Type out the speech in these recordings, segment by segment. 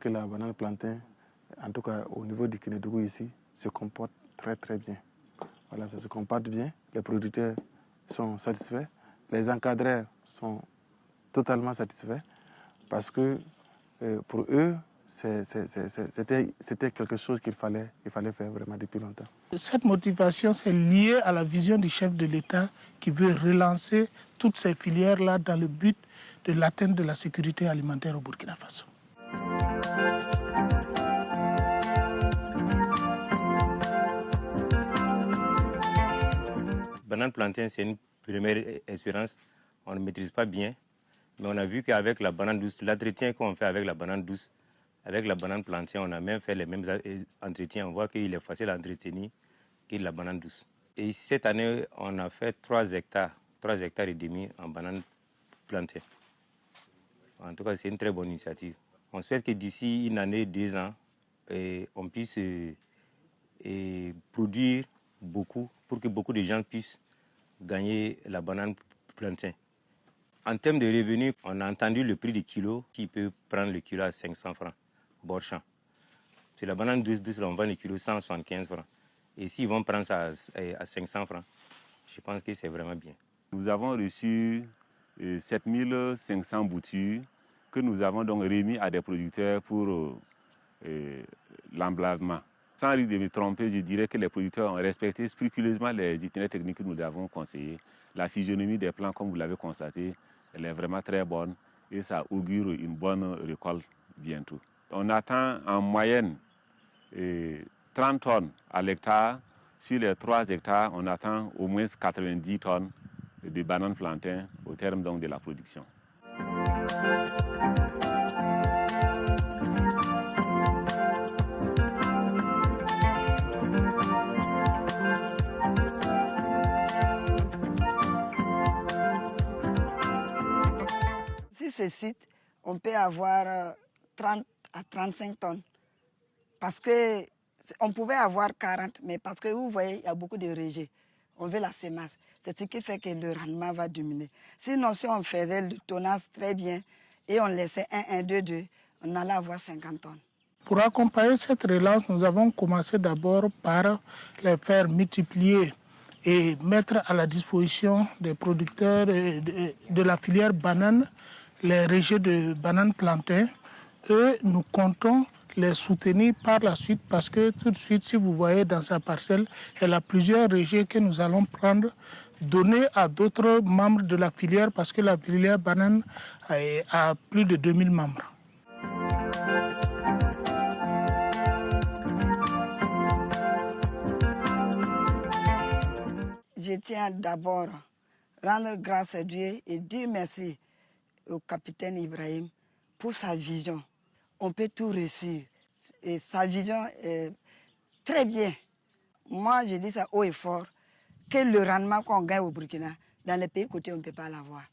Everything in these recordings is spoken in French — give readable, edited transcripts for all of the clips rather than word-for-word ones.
que la banane plantain, en tout cas au niveau du Kénédougou ici, se comporte très très bien. Voilà, ça se comporte bien, les producteurs sont satisfaits, les encadreurs sont totalement satisfaits parce que pour eux, c'était quelque chose qu'il fallait faire vraiment depuis longtemps. Cette motivation, c'est lié à la vision du chef de l'État qui veut relancer toutes ces filières-là dans le but de l'atteinte de la sécurité alimentaire au Burkina Faso. Banane plantain, c'est une première expérience. On ne maîtrise pas bien, mais on a vu qu'avec la banane douce, l'entretien qu'on fait avec la banane douce, avec la banane plantain, on a même fait les mêmes entretiens. On voit qu'il est facile à entretenir que la banane douce. Et cette année, on a fait 3 hectares et demi en banane plantain. En tout cas, c'est une très bonne initiative. On souhaite que d'ici une année, 2 ans, on puisse produire beaucoup pour que beaucoup de gens puissent gagner la banane plantain. En termes de revenus, on a entendu le prix du kilo qui peut prendre le kilo à 500 francs, bord champ. Sur la banane douce, on vend le kilo 175 francs. Et s'ils vont prendre ça à 500 francs, je pense que c'est vraiment bien. Nous avons reçu 7500 boutures que nous avons donc remis à des producteurs pour l'emblavement. Sans risque de me tromper, je dirais que les producteurs ont respecté scrupuleusement les itinéraires techniques que nous avons conseillés. La physionomie des plants, comme vous l'avez constaté, elle est vraiment très bonne et ça augure une bonne récolte bientôt. On attend en moyenne 30 tonnes à l'hectare. Sur les 3 hectares, on attend au moins 90 tonnes de bananes plantain au terme donc de la production. Sur ce site, on peut avoir 30 à 35 tonnes. Parce qu'on pouvait avoir 40, mais parce que vous voyez, il y a beaucoup de rejets. On veut la sémasse. C'est ce qui fait que le rendement va diminuer. Sinon, si on faisait le tonnage très bien et on laissait 1, 2, 2, on allait avoir 50 tonnes. Pour accompagner cette relance, nous avons commencé d'abord par les faire multiplier et mettre à la disposition des producteurs de la filière banane les rejets de bananes plantain. Et nous comptons les soutenir par la suite parce que tout de suite, si vous voyez dans sa parcelle, elle a plusieurs rejets que nous allons prendre, donner à d'autres membres de la filière parce que la filière banane a plus de 2000 membres. Je tiens d'abord à rendre grâce à Dieu et dire merci au capitaine Ibrahim pour sa vision. On peut tout réussir. Et sa vision est très bien. Moi, je dis ça haut et fort, que le rendement qu'on gagne au Burkina, dans les pays côtés, on ne peut pas l'avoir.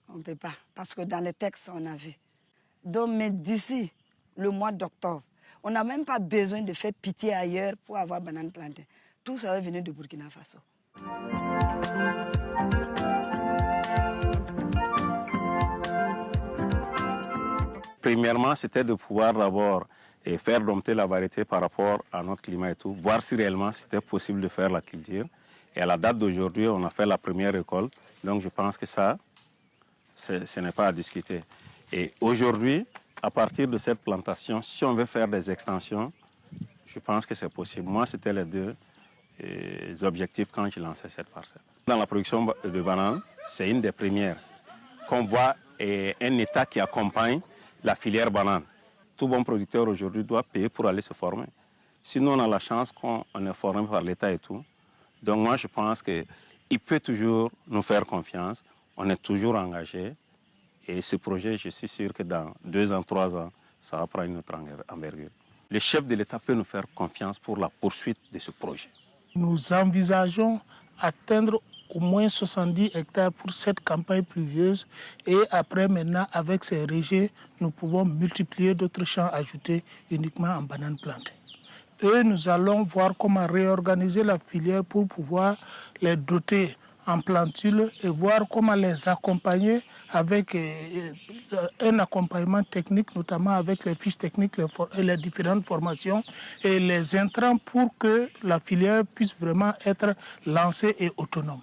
On ne peut pas, parce que dans les textes, on a vu. Donc, mais d'ici le mois d'octobre, on n'a même pas besoin de faire pitié ailleurs pour avoir banane plantain. Tout ça va venir de Burkina Faso. Premièrement, c'était de pouvoir d'abord faire dompter la variété par rapport à notre climat et tout, voir si réellement c'était possible de faire la culture. Et à la date d'aujourd'hui, on a fait la première récolte, donc je pense que ça, ce n'est pas à discuter. Et aujourd'hui, à partir de cette plantation, si on veut faire des extensions, je pense que c'est possible. Moi, c'était les 2 objectifs quand j'ai lancé cette parcelle. Dans la production de bananes, c'est une des premières qu'on voit un État qui accompagne la filière banane. Tout bon producteur aujourd'hui doit payer pour aller se former. Sinon, on a la chance qu'on est formé par l'État et tout. Donc moi, je pense qu'il peut toujours nous faire confiance. On est toujours engagé. Et ce projet, je suis sûr que dans 2 ans, 3 ans, ça va prendre une autre envergure. Le chef de l'État peut nous faire confiance pour la poursuite de ce projet. Nous envisageons atteindre au moins 70 hectares pour cette campagne pluvieuse. Et après, maintenant, avec ces rejets, nous pouvons multiplier d'autres champs ajoutés uniquement en banane plantain. Et nous allons voir comment réorganiser la filière pour pouvoir les doter en plantule et voir comment les accompagner avec un accompagnement technique, notamment avec les fiches techniques et les différentes formations et les intrants pour que la filière puisse vraiment être lancée et autonome.